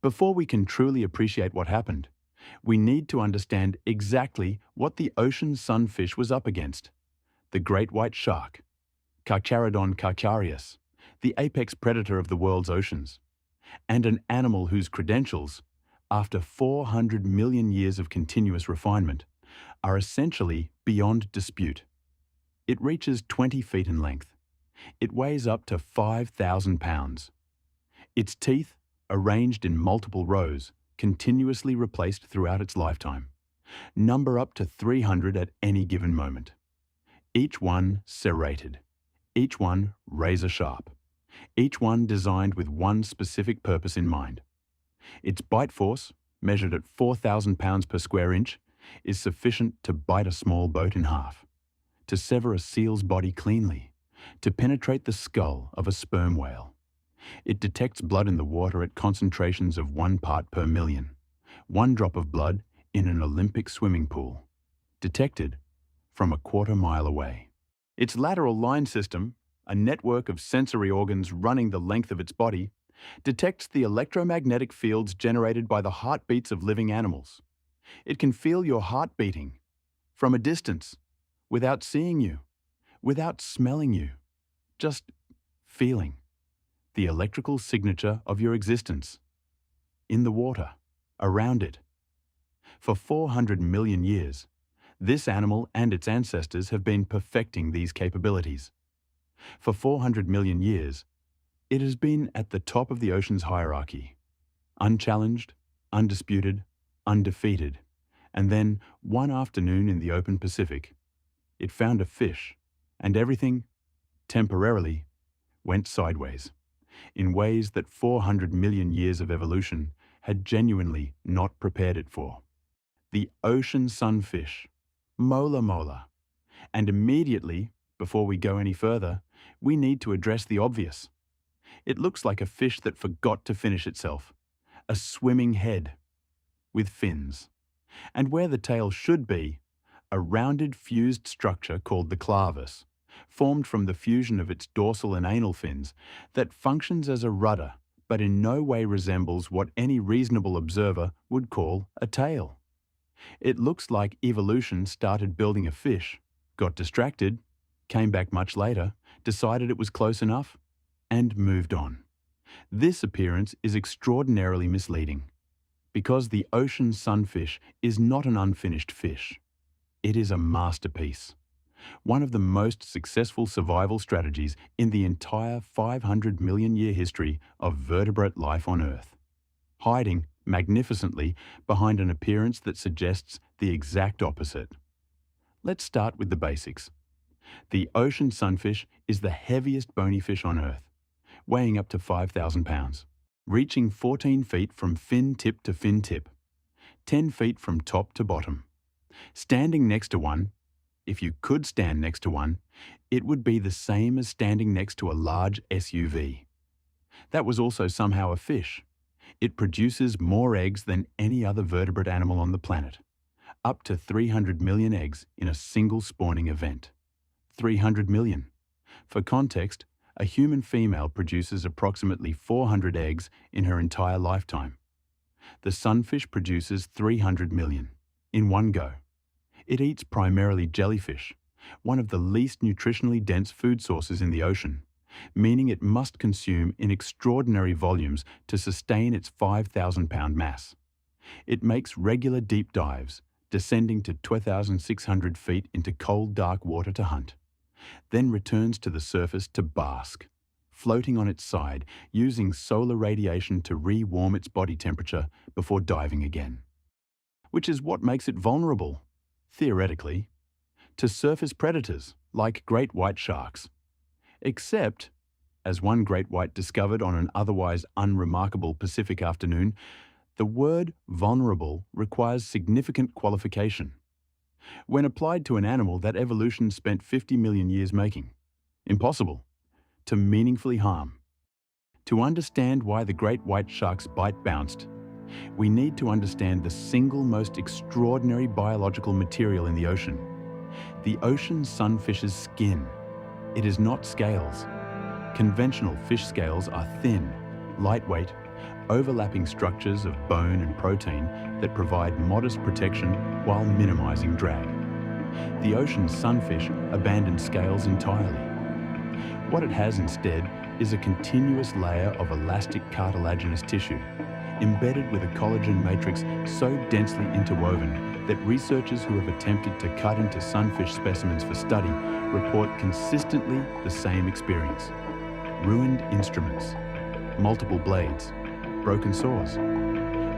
Before we can truly appreciate what happened, we need to understand exactly what the ocean sunfish was up against. The great white shark, Carcharodon carcharias, the apex predator of the world's oceans, and an animal whose credentials, after 400 million years of continuous refinement, are essentially beyond dispute. It reaches 20 feet in length. It weighs up to 5,000 pounds. Its teeth, arranged in multiple rows, continuously replaced throughout its lifetime, number up to 300 at any given moment. Each one serrated, each one razor sharp, each one designed with one specific purpose in mind. Its bite force, measured at 4,000 pounds per square inch, is sufficient to bite a small boat in half, to sever a seal's body cleanly, to penetrate the skull of a sperm whale. It detects blood in the water at concentrations of 1 part per million, 1 drop of blood in an Olympic swimming pool, detected from a quarter-mile away. Its lateral line system, a network of sensory organs running the length of its body, detects the electromagnetic fields generated by the heartbeats of living animals. It can feel your heart beating from a distance, without seeing you, without smelling you, just feeling the electrical signature of your existence, in the water, around it. For 400 million years, this animal and its ancestors have been perfecting these capabilities. For 400 million years, it has been at the top of the ocean's hierarchy, unchallenged, undisputed, undefeated, and then, one afternoon in the open Pacific, it found a fish, and everything, temporarily, went sideways, in ways that 400 million years of evolution had genuinely not prepared it for. The ocean sunfish, Mola. And immediately, before we go any further, we need to address the obvious. It looks like a fish that forgot to finish itself, a swimming head, with fins. And where the tail should be, a rounded fused structure called the clavus, formed from the fusion of its dorsal and anal fins, that functions as a rudder, but in no way resembles what any reasonable observer would call a tail. It looks like evolution started building a fish, got distracted, came back much later, decided it was close enough, and moved on. This appearance is extraordinarily misleading, because the ocean sunfish is not an unfinished fish. It is a masterpiece, one of the most successful survival strategies in the entire 500 million year history of vertebrate life on Earth, hiding magnificently behind an appearance that suggests the exact opposite. Let's start with the basics. The ocean sunfish is the heaviest bony fish on Earth, weighing up to 5,000 pounds, reaching 14 feet from fin tip to fin tip, 10 feet from top to bottom. Standing next to one, if you could stand next to one, it would be the same as standing next to a large SUV. That was also somehow a fish. It produces more eggs than any other vertebrate animal on the planet, up to 300 million eggs in a single spawning event. 300 million. For context, a human female produces approximately 400 eggs in her entire lifetime. The sunfish produces 300 million in one go. It eats primarily jellyfish, one of the least nutritionally dense food sources in the ocean, meaning it must consume in extraordinary volumes to sustain its 5,000-pound mass. It makes regular deep dives, descending to 2,600 feet into cold, dark water to hunt, then returns to the surface to bask, floating on its side, using solar radiation to re-warm its body temperature before diving again. Which is what makes it vulnerable, theoretically, to surface predators like great white sharks. Except, as one great white discovered on an otherwise unremarkable Pacific afternoon, the word vulnerable requires significant qualification. When applied to an animal that evolution spent 50 million years making, impossible to meaningfully harm. To understand why the great white shark's bite bounced, we need to understand the single most extraordinary biological material in the ocean, the ocean sunfish's skin. It is not scales. Conventional fish scales are thin, lightweight, overlapping structures of bone and protein that provide modest protection while minimizing drag. The ocean's sunfish abandoned scales entirely. What it has instead is a continuous layer of elastic cartilaginous tissue, embedded with a collagen matrix so densely interwoven that researchers who have attempted to cut into sunfish specimens for study report consistently the same experience. Ruined instruments, multiple blades, broken saws.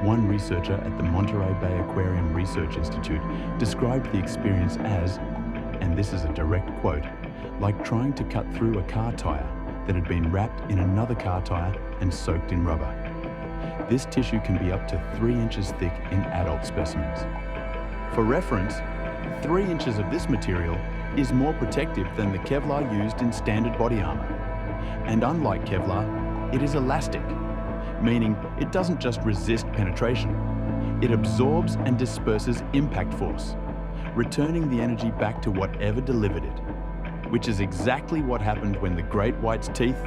One researcher at the Monterey Bay Aquarium Research Institute described the experience as, and this is a direct quote, like trying to cut through a car tire that had been wrapped in another car tire and soaked in rubber. This tissue can be up to 3 inches thick in adult specimens. For reference, 3 inches of this material is more protective than the Kevlar used in standard body armor. And unlike Kevlar, it is elastic, meaning it doesn't just resist penetration. It absorbs and disperses impact force, returning the energy back to whatever delivered it, which is exactly what happened when the great white's teeth,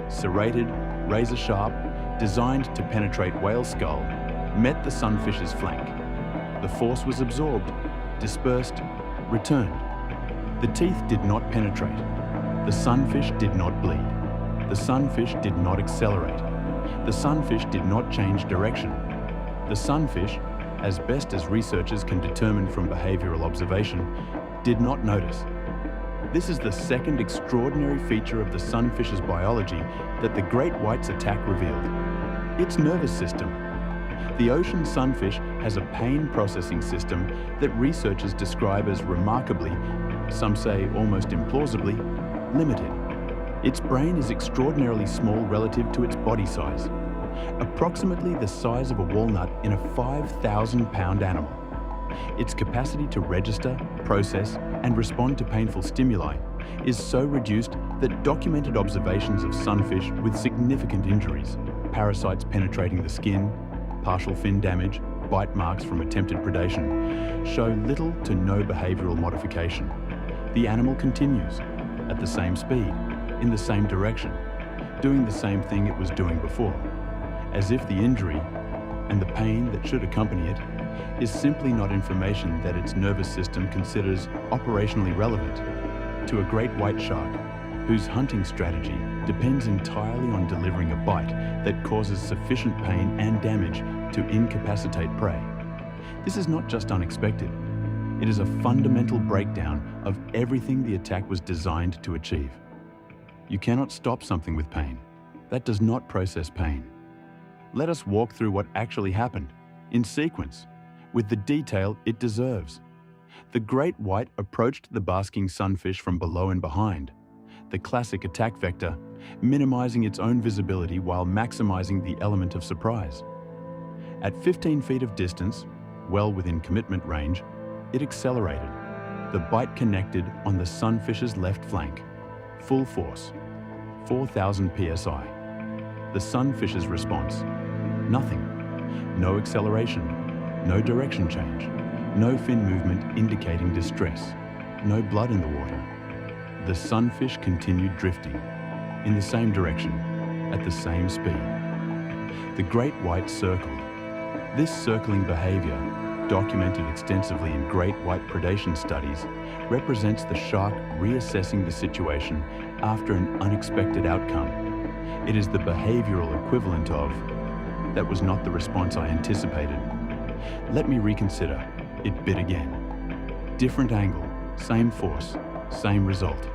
serrated, razor sharp, designed to penetrate whale skull, met the sunfish's flank. The force was absorbed, dispersed, returned. The teeth did not penetrate. The sunfish did not bleed. The sunfish did not accelerate. The sunfish did not change direction. The sunfish, as best as researchers can determine from behavioral observation, did not notice. This is the second extraordinary feature of the sunfish's biology that the great white's attack revealed: its nervous system. The ocean sunfish has a pain processing system that researchers describe as remarkably, some say almost implausibly, limited. Its brain is extraordinarily small relative to its body size, approximately the size of a walnut in a 5,000-pound animal. Its capacity to register, process, and respond to painful stimuli is so reduced that documented observations of sunfish with significant injuries, parasites penetrating the skin, partial fin damage, bite marks from attempted predation, show little to no behavioral modification. The animal continues, at the same speed, in the same direction, doing the same thing it was doing before, as if the injury, and the pain that should accompany it, is simply not information that its nervous system considers operationally relevant to a great white shark, whose hunting strategy depends entirely on delivering a bite that causes sufficient pain and damage to incapacitate prey. This is not just unexpected. It is a fundamental breakdown of everything the attack was designed to achieve. You cannot stop something with pain. That does not process pain. Let us walk through what actually happened, in sequence, with the detail it deserves. The great white approached the basking sunfish from below and behind, the classic attack vector, minimizing its own visibility while maximizing the element of surprise. At 15 feet of distance, well within commitment range, it accelerated. The bite connected on the sunfish's left flank. Full force, 4,000 psi. The sunfish's response: nothing. No acceleration, no direction change, no fin movement indicating distress, no blood in the water. The sunfish continued drifting, in the same direction, at the same speed. The great white circled. This circling behavior, documented extensively in great white predation studies, represents the shark reassessing the situation after an unexpected outcome. It is the behavioral equivalent of, "That was not the response I anticipated. Let me reconsider." It bit again. Different angle, same force, same result.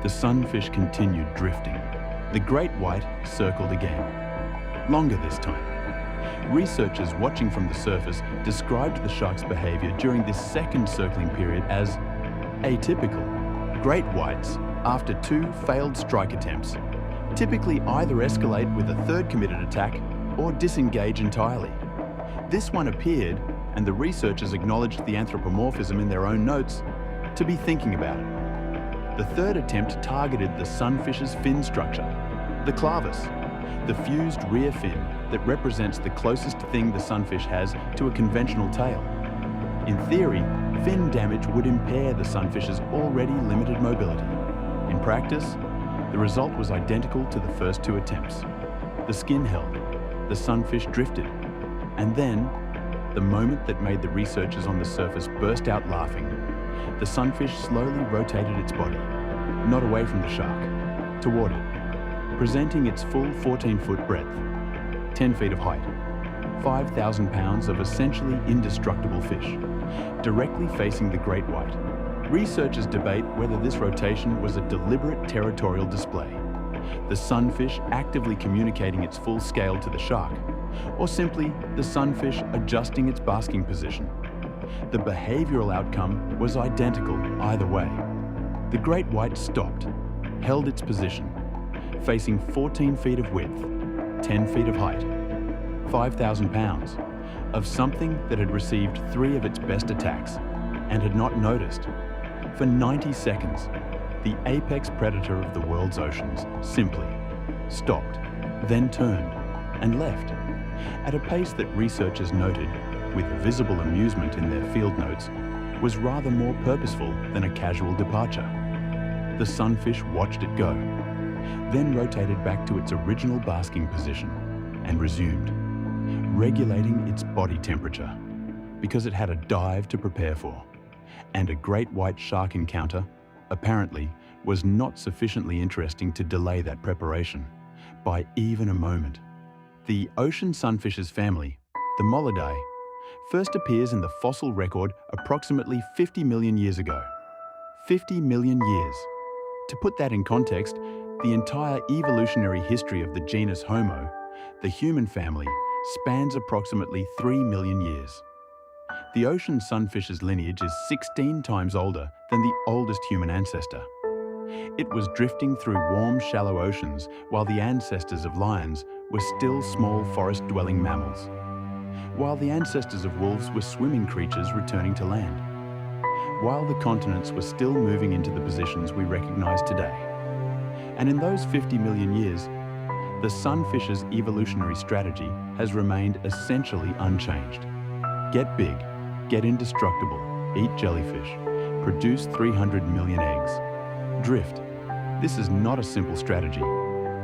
The sunfish continued drifting. The great white circled again. Longer this time. Researchers watching from the surface described the shark's behavior during this second circling period as atypical. Great whites, after 2 failed strike attempts, typically either escalate with a third committed attack or disengage entirely. This one appeared, and the researchers acknowledged the anthropomorphism in their own notes, to be thinking about it. The third attempt targeted the sunfish's fin structure, the clavis, the fused rear fin that represents the closest thing the sunfish has to a conventional tail. In theory, fin damage would impair the sunfish's already limited mobility. In practice, the result was identical to the first 2 attempts. The skin held, the sunfish drifted. And then, the moment that made the researchers on the surface burst out laughing, the sunfish slowly rotated its body, not away from the shark, toward it, presenting its full 14-foot breadth, 10 feet of height, 5,000 pounds of essentially indestructible fish, directly facing the great white. Researchers debate whether this rotation was a deliberate territorial display, the sunfish actively communicating its full scale to the shark, or simply the sunfish adjusting its basking position. The behavioral outcome was identical either way. The great white stopped, held its position, facing 14 feet of width, 10 feet of height, 5,000 pounds, of something that had received 3 of its best attacks and had not noticed. For 90 seconds, the apex predator of the world's oceans simply stopped, then turned and left, at a pace that researchers noted, with visible amusement in their field notes, was rather more purposeful than a casual departure. The sunfish watched it go, then rotated back to its original basking position and resumed, regulating its body temperature, because it had a dive to prepare for. And a great white shark encounter, apparently, was not sufficiently interesting to delay that preparation by even a moment. The ocean sunfish's family, the Molidae, first appears in the fossil record approximately 50 million years ago. 50 million years. To put that in context, the entire evolutionary history of the genus Homo, the human family, spans approximately 3 million years. The ocean sunfish's lineage is 16 times older than the oldest human ancestor. It was drifting through warm, shallow oceans while the ancestors of lions were still small forest-dwelling mammals, while the ancestors of wolves were swimming creatures returning to land, while the continents were still moving into the positions we recognize today. And in those 50 million years, the sunfish's evolutionary strategy has remained essentially unchanged. Get big, get indestructible, eat jellyfish, produce 300 million eggs, drift. This is not a simple strategy.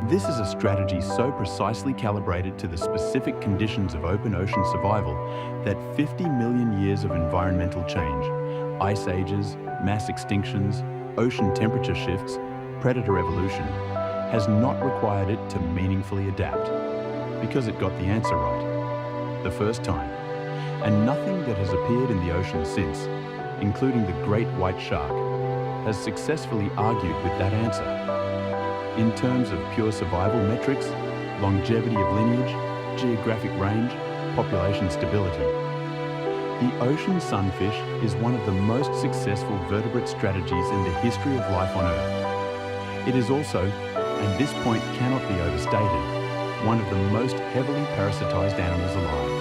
This is a strategy so precisely calibrated to the specific conditions of open ocean survival that 50 million years of environmental change, ice ages, mass extinctions, ocean temperature shifts, predator evolution, has not required it to meaningfully adapt, because it got the answer right, the first time. And nothing that has appeared in the ocean since, including the great white shark, has successfully argued with that answer. In terms of pure survival metrics, longevity of lineage, geographic range, population stability, the ocean sunfish is one of the most successful vertebrate strategies in the history of life on Earth. It is also, and this point cannot be overstated, one of the most heavily parasitized animals alive.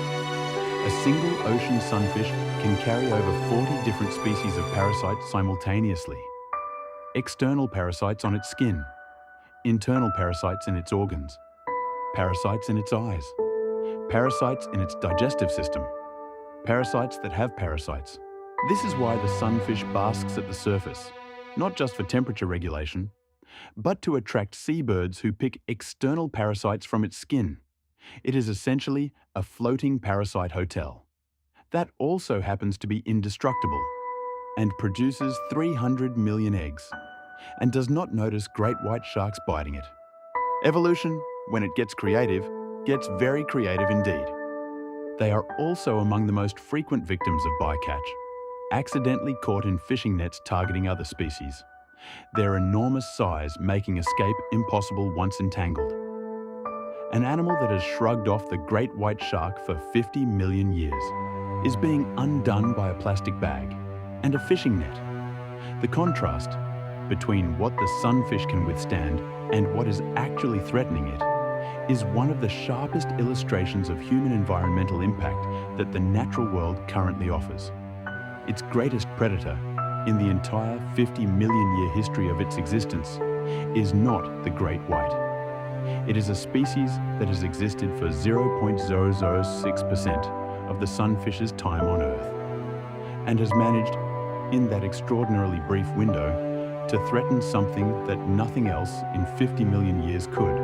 A single ocean sunfish can carry over 40 different species of parasites simultaneously. External parasites on its skin, internal parasites in its organs, parasites in its eyes, parasites in its digestive system, parasites that have parasites. This is why the sunfish basks at the surface, not just for temperature regulation, but to attract seabirds who pick external parasites from its skin. It is essentially a floating parasite hotel. That also happens to be indestructible and produces 300 million eggs and does not notice great white sharks biting it. Evolution, when it gets creative, gets very creative indeed. They are also among the most frequent victims of bycatch, accidentally caught in fishing nets targeting other species, their enormous size making escape impossible once entangled. An animal that has shrugged off the great white shark for 50 million years is being undone by a plastic bag and a fishing net. The contrast between what the sunfish can withstand and what is actually threatening it is one of the sharpest illustrations of human environmental impact that the natural world currently offers. Its greatest predator, in the entire 50 million year history of its existence, is not the great white. It is a species that has existed for 0.006% of the sunfish's time on Earth, and has managed, in that extraordinarily brief window, to threaten something that nothing else in 50 million years could.